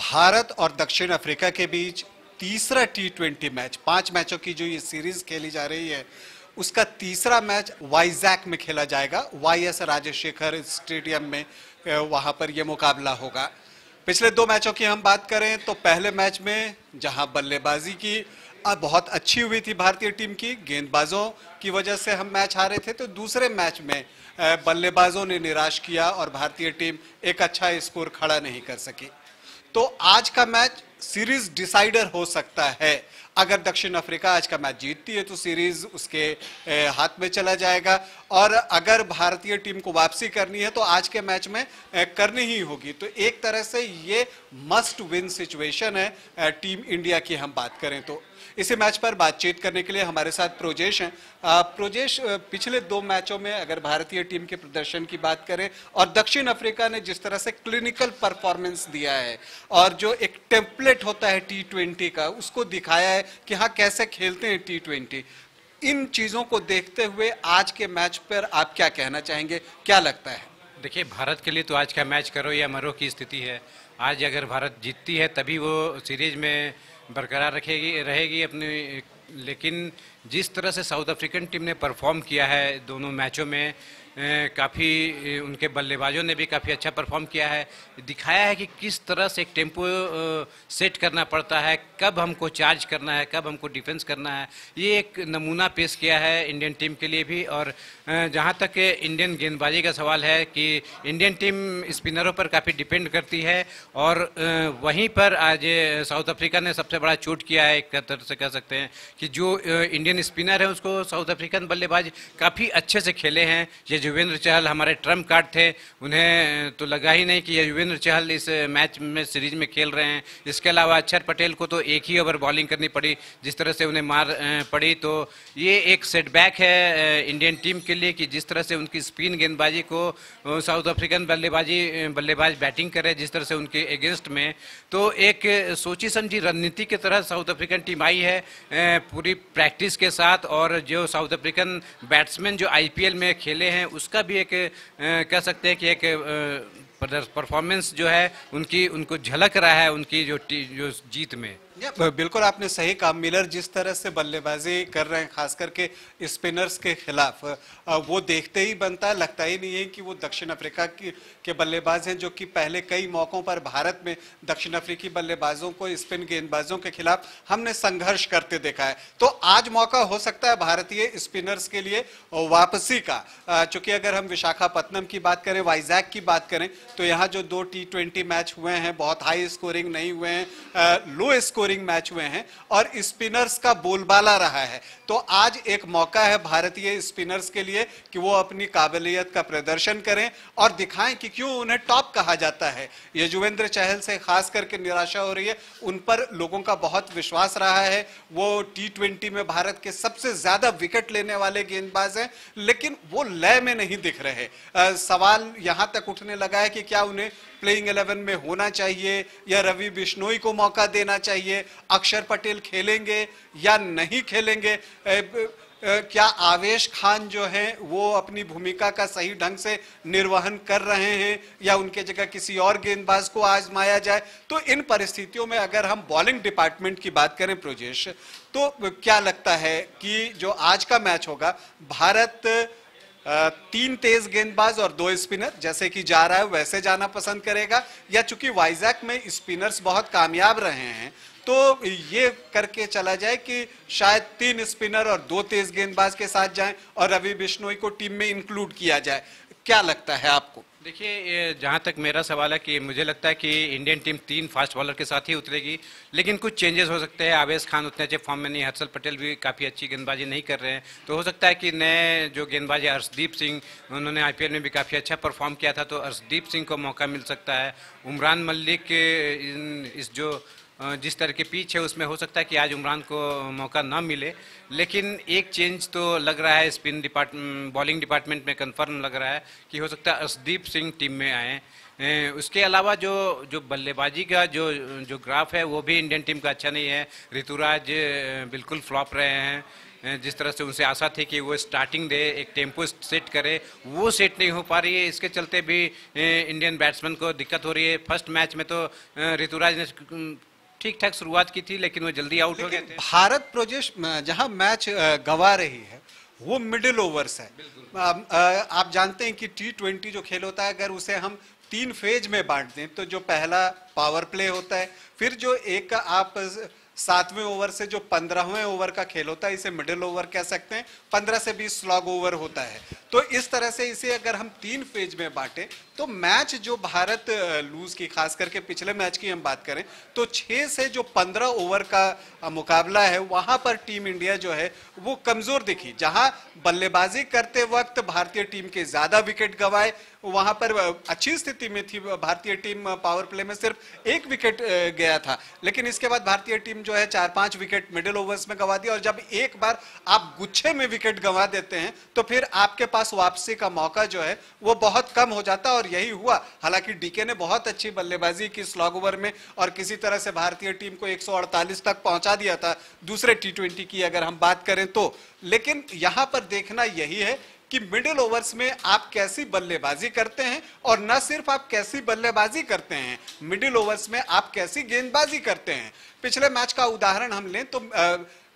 भारत और दक्षिण अफ्रीका के बीच तीसरा टी20 मैच, 5 मैचों की जो ये सीरीज खेली जा रही है, उसका तीसरा मैच वाइजैक में खेला जाएगा। वाईएस राजशेखर स्टेडियम में वहां पर यह मुकाबला होगा। पिछले 2 मैचों की हम बात करें तो पहले मैच में जहां बल्लेबाजी की बहुत अच्छी हुई थी भारतीय टीम की, गेंदबाजों की वजह से हम मैच हारे थे, तो दूसरे मैच में बल्लेबाजों ने निराश किया और भारतीय टीम एक अच्छा स्कोर खड़ा नहीं कर सकी। तो आज का मैच सीरीज डिसाइडर हो सकता है। अगर दक्षिण अफ्रीका आज का मैच जीतती है तो सीरीज उसके हाथ में चला जाएगा, और अगर भारतीय टीम को वापसी करनी है तो आज के मैच में करनी ही होगी। तो एक तरह से ये मस्ट विन सिचुएशन है टीम इंडिया की हम बात करें तो। इसी मैच पर बातचीत करने के लिए हमारे साथ प्रोजेश हैं। प्रोजेश, पिछले 2 मैचों में अगर भारतीय टीम के प्रदर्शन की बात करें और दक्षिण अफ्रीका ने जिस तरह से क्लिनिकल परफॉर्मेंस दिया है और जो एक टेम्पलेट होता है टी20 का, उसको दिखाया है कि हाँ कैसे खेलते हैं टी20, इन चीजों को देखते हुए आज के मैच पर आप क्या कहना चाहेंगे, क्या लगता है? देखिए, भारत के लिए तो आज का मैच करो या मरो की स्थिति है। आज अगर भारत जीतती है तभी वो सीरीज में बरकरार रहेगी अपनी। लेकिन जिस तरह से साउथ अफ्रीकन टीम ने परफॉर्म किया है दोनों मैचों में, काफ़ी उनके बल्लेबाजों ने भी काफ़ी अच्छा परफॉर्म किया है, दिखाया है कि किस तरह से एक टेम्पो सेट करना पड़ता है, कब हमको चार्ज करना है, कब हमको डिफेंस करना है। ये एक नमूना पेश किया है इंडियन टीम के लिए भी। और जहाँ तक इंडियन गेंदबाजी का सवाल है कि इंडियन टीम स्पिनरों पर काफ़ी डिपेंड करती है, और वहीं पर आज साउथ अफ्रीका ने सबसे बड़ा चोट किया है। एक तरह से कह सकते हैं कि जो इंडियन स्पिनर है उसको साउथ अफ्रीकन बल्लेबाज काफ़ी अच्छे से खेले हैं। ये युजवेंद्र चहल हमारे ट्रम्प कार्ड थे, उन्हें तो लगा ही नहीं कि ये युजवेंद्र चहल इस मैच में सीरीज में खेल रहे हैं। इसके अलावा अक्षर पटेल को तो एक ही ओवर बॉलिंग करनी पड़ी, जिस तरह से उन्हें मार पड़ी। तो ये एक सेटबैक है इंडियन टीम के लिए कि जिस तरह से उनकी स्पिन गेंदबाजी को साउथ अफ्रीकन बल्लेबाज बैटिंग करे जिस तरह से उनके अगेंस्ट में, तो एक सोची समझी रणनीति की तरह साउथ अफ्रीकन टीम आई है पूरी प्रैक्टिस के साथ। और जो साउथ अफ्रीकन बैट्समैन जो आईपीएल में खेले हैं उसका भी एक कह सकते हैं कि एक परफॉर्मेंस जो है उनको झलक रहा है उनकी जो जीत में। बिल्कुल आपने सही कहा। मिलर जिस तरह से बल्लेबाजी कर रहे हैं खास करके स्पिनर्स के खिलाफ, वो देखते ही बनता है, लगता ही नहीं है कि वो दक्षिण अफ्रीका के बल्लेबाज हैं जो कि पहले कई मौकों पर भारत में दक्षिण अफ्रीकी बल्लेबाजों को, स्पिन गेंदबाजों के खिलाफ हमने संघर्ष करते देखा है। तो आज मौका हो सकता है भारतीय स्पिनर्स के लिए वापसी का। चूंकि अगर हम विशाखापत्तनम की बात करें, वाइजैक की बात करें, तो यहाँ जो 2 टी20 मैच हुए हैं बहुत हाई स्कोरिंग नहीं हुए हैं, लो स्कोरिंग मैच हुए हैं और स्पिनर्स का बोलबाला रहा है। तो आज एक मौका है भारतीय स्पिनर्स के लिए कि वो अपनी काबिलियत का प्रदर्शन करें और दिखाएं कि क्यों उन्हें टॉप कहा जाता है। ये युजवेंद्र चहल से खास करके निराशा हो रही है, उन पर लोगों का बहुत विश्वास रहा है। वो टी20 में भारत के सबसे ज्यादा विकेट लेने वाले गेंदबाज हैं, लेकिन वो लय में नहीं दिख रहे। सवाल यहां तक उठने लगा है कि क्या उन्हें प्लेइंग 11 में होना चाहिए या रवि बिश्नोई को मौका देना चाहिए, अक्षर पटेल खेलेंगे या नहीं खेलेंगे, क्या आवेश खान जो हैं वो अपनी भूमिका का सही ढंग से निर्वहन कर रहे हैं या उनके जगह किसी और गेंदबाज को आजमाया जाए। तो इन परिस्थितियों में अगर हम बॉलिंग डिपार्टमेंट की बात करें प्रोजेश, तो क्या लगता है कि जो आज का मैच होगा, भारत 3 तेज गेंदबाज और 2 स्पिनर जैसे कि जा रहा है वैसे जाना पसंद करेगा, या चूंकि वाइजैक में स्पिनर्स बहुत कामयाब रहे हैं तो ये करके चला जाए कि शायद 3 स्पिनर और 2 तेज गेंदबाज के साथ जाएं और रवि बिश्नोई को टीम में इंक्लूड किया जाए? क्या लगता है आपको? देखिए, जहाँ तक मेरा सवाल है कि मुझे लगता है कि इंडियन टीम 3 फास्ट बॉलर के साथ ही उतरेगी, लेकिन कुछ चेंजेस हो सकते हैं। आवेश खान उतने अच्छे फॉर्म में नहीं, हर्षल पटेल भी काफ़ी अच्छी गेंदबाजी नहीं कर रहे हैं, तो हो सकता है कि नए जो गेंदबाज है अर्शदीप सिंह, उन्होंने आईपीएल में भी काफ़ी अच्छा परफॉर्म किया था, तो अर्शदीप सिंह को मौका मिल सकता है। उमरान मलिक इस जो जिस तरह के पिच है उसमें हो सकता है कि आज उमरान को मौका ना मिले, लेकिन एक चेंज तो लग रहा है बॉलिंग डिपार्टमेंट में कंफर्म लग रहा है कि हो सकता है अर्शदीप सिंह टीम में आए। उसके अलावा जो बल्लेबाजी का जो ग्राफ है वो भी इंडियन टीम का अच्छा नहीं है। ऋतुराज बिल्कुल फ्लॉप रहे हैं। जिस तरह से उनसे आशा थी कि वो स्टार्टिंग दे, एक टेम्पो सेट करे, वो सेट नहीं हो पा रही है। इसके चलते भी इंडियन बैट्समैन को दिक्कत हो रही है। फर्स्ट मैच में तो ऋतुराज ने ठीक ठाक शुरुआत की थी, लेकिन वो जल्दी आउट हो गए थे। भारत प्रोजेक्ट जहां मैच गंवा रही है वो मिडिल ओवर्स है। आप जानते हैं कि T20 जो खेल होता है, अगर उसे हम 3 फेज में बांट दें तो जो पहला पावर प्ले होता है, फिर जो एक आप 7वें ओवर से जो 15वें ओवर का खेल होता है, इसे मिडिल ओवर कह सकते हैं। 15 से 20 स्लॉग ओवर होता है। तो इस तरह से इसे अगर हम 3 फेज में बांटे तो मैच जो भारत लूज की, खास करके पिछले मैच की हम बात करें तो 6 से जो 15 ओवर का मुकाबला है, वहां पर टीम इंडिया जो है वो कमजोर दिखी। जहां बल्लेबाजी करते वक्त भारतीय टीम के ज्यादा विकेट गंवाए, वहां पर अच्छी स्थिति में थी भारतीय टीम। पावर प्ले में सिर्फ 1 विकेट गया था, लेकिन इसके बाद भारतीय टीम जो है 4-5 विकेट मिडिल ओवर्स में गंवा दिया। और जब एक बार आप गुच्छे में विकेट गंवा देते हैं तो फिर आपके पास वापसी का मौका जो है वो बहुत कम हो जाता है, और यही हुआ। हालांकि डीके ने बहुत अच्छी बल्लेबाजी की स्लॉग ओवर में, और किसी तरह से भारतीय टीम को 148 तक पहुंचा दिया था दूसरे T20 की अगर हम बात करें तो। लेकिन यहां पर देखना यही है कि मिडिल ओवर्स में आप कैसी बल्लेबाजी करते हैं, और न सिर्फ आप कैसी बल्लेबाजी करते हैं, मिडिल ओवर्स में आप कैसी गेंदबाजी करते हैं। पिछले मैच का उदाहरण हम लें तो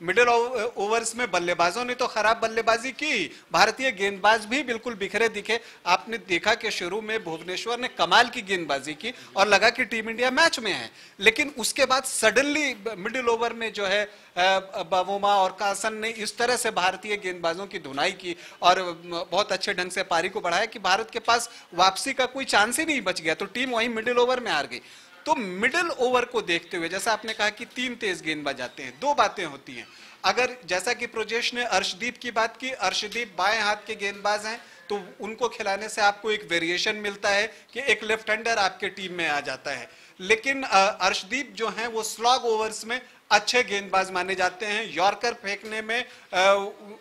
मिडिल ओवर्स में बल्लेबाजों ने तो खराब बल्लेबाजी की, भारतीय गेंदबाज भी बिल्कुल बिखरे दिखे। आपने देखा कि शुरू में भुवनेश्वर ने कमाल की गेंदबाजी की और लगा कि टीम इंडिया मैच में है, लेकिन उसके बाद सडनली मिडिल ओवर में जो है बावोमा और कासन ने इस तरह से भारतीय गेंदबाजों की धुनाई की और बहुत अच्छे ढंग से पारी को बढ़ाया कि भारत के पास वापसी का कोई चांस ही नहीं बच गया। तो टीम वहीं मिडिल ओवर में हार गई। तो मिडिल ओवर को देखते हुए, जैसा आपने कहा कि 3 तेज गेंदबाज आते हैं, 2 बातें होती हैं। अगर जैसा कि प्रजेश ने अर्शदीप की बात की, अर्शदीप बाएं हाथ के गेंदबाज हैं, तो उनको खिलाने से आपको एक वेरिएशन मिलता है कि एक लेफ्ट हैंडर आपके टीम में आ जाता है। लेकिन अर्शदीप जो हैं वो स्लॉग ओवर्स में अच्छे गेंदबाज माने जाते हैं। यॉर्कर फेंकने में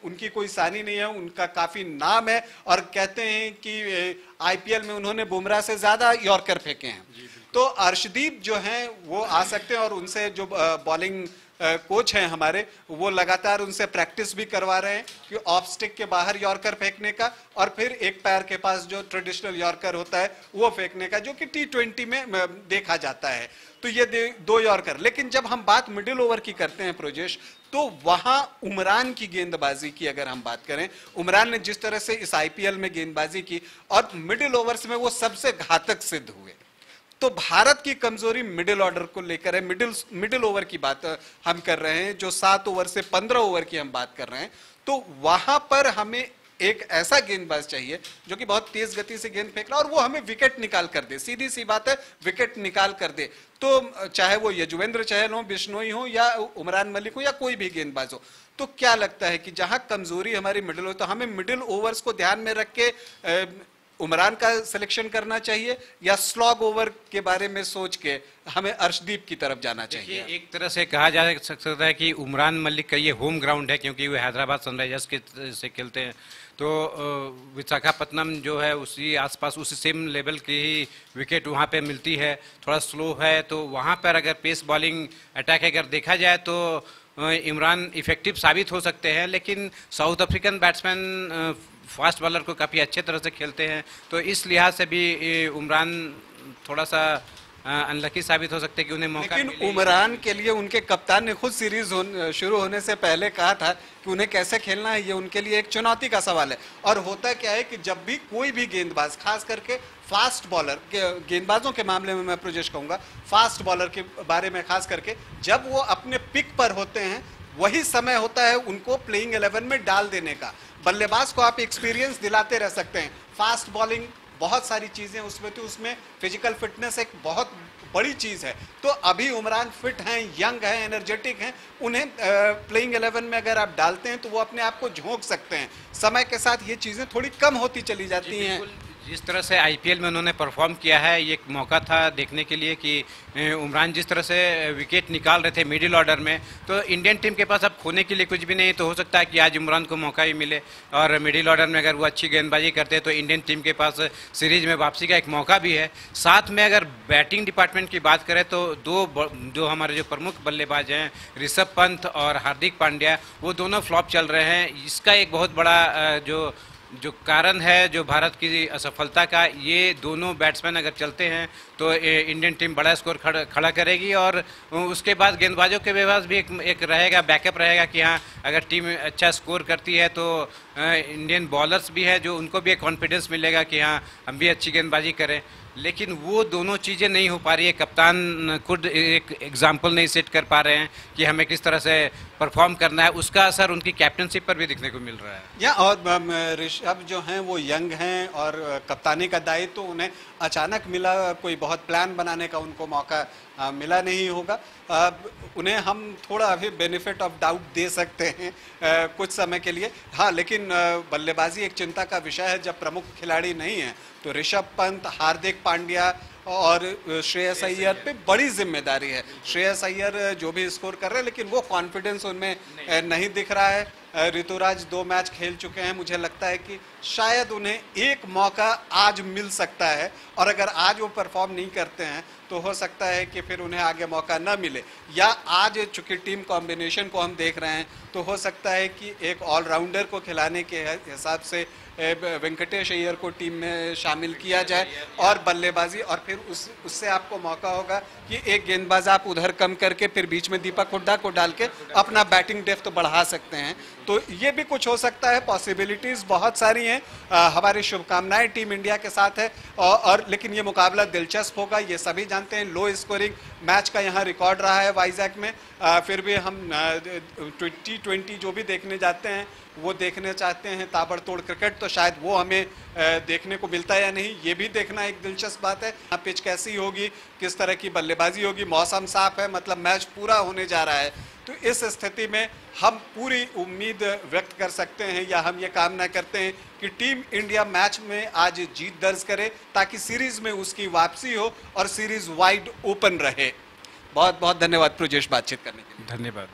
उनकी कोई सानी नहीं है, उनका काफी नाम है, और कहते हैं कि आईपीएल में उन्होंने बुमराह से ज्यादा यॉर्कर फेंके हैं। तो अर्शदीप जो हैं वो आ सकते हैं, और उनसे जो बॉलिंग कोच हैं हमारे, वो लगातार उनसे प्रैक्टिस भी करवा रहे हैं कि ऑफ स्टिक के बाहर यॉर्कर फेंकने का, और फिर एक पैर के पास जो ट्रेडिशनल यॉर्कर होता है वो फेंकने का, जो कि T20 में देखा जाता है। तो ये 2 यॉर्कर। लेकिन जब हम बात मिडिल ओवर की करते हैं प्रोजेश, तो वहां उमरान की गेंदबाजी की अगर हम बात करें, उमरान ने जिस तरह से इस आईपीएल में गेंदबाजी की और मिडिल ओवर्स में वो सबसे घातक सिद्ध हुए। तो भारत की कमजोरी मिडिल ऑर्डर को लेकर है। मिडिल ओवर की बात हम कर रहे हैं, जो 7 ओवर से 15 ओवर की हम बात कर रहे हैं। तो वहां पर हमें एक ऐसा गेंदबाज चाहिए जो कि बहुत तेज गति से गेंद फेंक रहा है और वो हमें विकेट निकाल कर दे। सीधी सी बात है, विकेट निकाल कर दे। तो चाहे वो यजुवेंद्र चहल हो, बिश्नोई हो, या उमरान मलिक हो, या कोई भी गेंदबाज हो। तो क्या लगता है कि जहां कमजोरी हमारी मिडिल हो, तो हमें मिडिल ओवर्स को ध्यान में रख के उमरान का सिलेक्शन करना चाहिए, या स्लॉग ओवर के बारे में सोच के हमें अर्शदीप की तरफ जाना चाहिए? एक तरह से कहा जा सकता है कि उमरान मलिक का ये होम ग्राउंड है, क्योंकि वो हैदराबाद सनराइजर्स के से खेलते हैं। तो विशाखापट्टनम जो है उसी आसपास उसी सेम लेवल की ही विकेट वहाँ पे मिलती है। थोड़ा स्लो है, तो वहाँ पर अगर पेस बॉलिंग अटैक अगर देखा जाए तो इमरान इफेक्टिव साबित हो सकते हैं। लेकिन south African batsman fast bowler को काफ़ी अच्छे तरह से खेलते हैं, तो इस लिहाज से भी उमरान थोड़ा सा अनलकी साबित हो सकते हैं कि उन्हें मौका मिले। लेकिन उमरान के लिए उनके कप्तान ने खुद सीरीज शुरू होने से पहले कहा था कि उन्हें कैसे खेलना है, ये उनके लिए एक चुनौती का सवाल है। और होता क्या है कि जब भी कोई भी गेंदबाज, खास करके फास्ट बॉलर, गेंदबाजों के मामले में मैं प्रोजेश कहूंगा, फास्ट बॉलर के बारे में खास करके, जब वो अपने पिक पर होते हैं वही समय होता है उनको प्लेइंग 11 में डाल देने का। बल्लेबाज को आप एक्सपीरियंस दिलाते रह सकते हैं, फास्ट बॉलिंग बहुत सारी चीजें उसमें, तो उसमें फिजिकल फिटनेस एक बहुत बड़ी चीज है। तो अभी उमरान फिट हैं, यंग हैं, एनर्जेटिक हैं, उन्हें प्लेइंग 11 में अगर आप डालते हैं तो वो अपने आप को झोंक सकते हैं। समय के साथ ये चीजें थोड़ी कम होती चली जाती हैं। जिस तरह से आईपीएल में उन्होंने परफॉर्म किया है, ये एक मौका था देखने के लिए कि उमरान जिस तरह से विकेट निकाल रहे थे मिडिल ऑर्डर में, तो इंडियन टीम के पास अब खोने के लिए कुछ भी नहीं। तो हो सकता है कि आज उमरान को मौका ही मिले और मिडिल ऑर्डर में अगर वो अच्छी गेंदबाजी करते हैं तो इंडियन टीम के पास सीरीज में वापसी का एक मौका भी है। साथ में अगर बैटिंग डिपार्टमेंट की बात करें तो जो हमारे जो प्रमुख बल्लेबाज हैं ऋषभ पंत और हार्दिक पांड्या, वो दोनों फ्लॉप चल रहे हैं। इसका एक बहुत बड़ा जो कारण है जो भारत की असफलता का, ये दोनों बैट्समैन अगर चलते हैं तो इंडियन टीम बड़ा स्कोर खड़ा करेगी। और उसके बाद गेंदबाजों के पास भी एक रहेगा, बैकअप रहेगा कि हाँ अगर टीम अच्छा स्कोर करती है तो इंडियन बॉलर्स भी हैं जो उनको भी एक कॉन्फिडेंस मिलेगा कि हाँ हम भी अच्छी गेंदबाजी करें। लेकिन वो दोनों चीज़ें नहीं हो पा रही है। कप्तान खुद एक एग्जाम्पल नहीं सेट कर पा रहे हैं कि हमें किस तरह से परफॉर्म करना है। उसका असर उनकी कैप्टनशिप पर भी दिखने को मिल रहा है। या और ऋषभ जो हैं वो यंग हैं और कप्तानी का दायित्व तो उन्हें अचानक मिला, कोई बहुत प्लान बनाने का उनको मौका मिला नहीं होगा। उन्हें हम थोड़ा अभी बेनिफिट ऑफ डाउट दे सकते हैं कुछ समय के लिए। हाँ, लेकिन बल्लेबाजी एक चिंता का विषय है जब प्रमुख खिलाड़ी नहीं है। तो ऋषभ पंत, हार्दिक पांड्या और श्रेयस अय्यर पे बड़ी जिम्मेदारी है। श्रेयस अय्यर जो भी स्कोर कर रहे हैं लेकिन वो कॉन्फिडेंस उनमें नहीं दिख रहा है। ऋतुराज 2 मैच खेल चुके हैं, मुझे लगता है कि शायद उन्हें एक मौका आज मिल सकता है और अगर आज वो परफॉर्म नहीं करते हैं तो हो सकता है कि फिर उन्हें आगे मौका न मिले। या आज चूंकि टीम कॉम्बिनेशन को हम देख रहे हैं तो हो सकता है कि एक ऑलराउंडर को खिलाने के हिसाब से वेंकटेश अय्यर को टीम में शामिल किया जाए और बल्लेबाजी, और फिर उससे आपको मौका होगा कि एक गेंदबाज आप उधर कम करके फिर बीच में दीपक हुड्डा को डाल के अपना बैटिंग डेप्थ तो बढ़ा सकते हैं। तो ये भी कुछ हो सकता है, पॉसिबिलिटीज बहुत सारी हैं। हमारी शुभकामनाएं टीम इंडिया के साथ है और लेकिन ये मुकाबला दिलचस्प होगा, ये सभी जानते हैं। लो स्कोरिंग मैच का यहाँ रिकॉर्ड रहा है वाइजैक में, फिर भी हम T20 जो भी देखने जाते हैं वो देखने चाहते हैं ताबड़तोड़ क्रिकेट, तो शायद वो हमें देखने को मिलता है या नहीं ये भी देखना एक दिलचस्प बात है। पिच कैसी होगी, किस तरह की बल्लेबाजी होगी, मौसम साफ है, मतलब मैच पूरा होने जा रहा है। तो इस स्थिति में हम पूरी उम्मीद व्यक्त कर सकते हैं या हम ये कामना करते हैं कि टीम इंडिया मैच में आज जीत दर्ज करे ताकि सीरीज में उसकी वापसी हो और सीरीज वाइड ओपन रहे। बहुत बहुत धन्यवाद प्रोजेश बातचीत करने के लिए। धन्यवाद।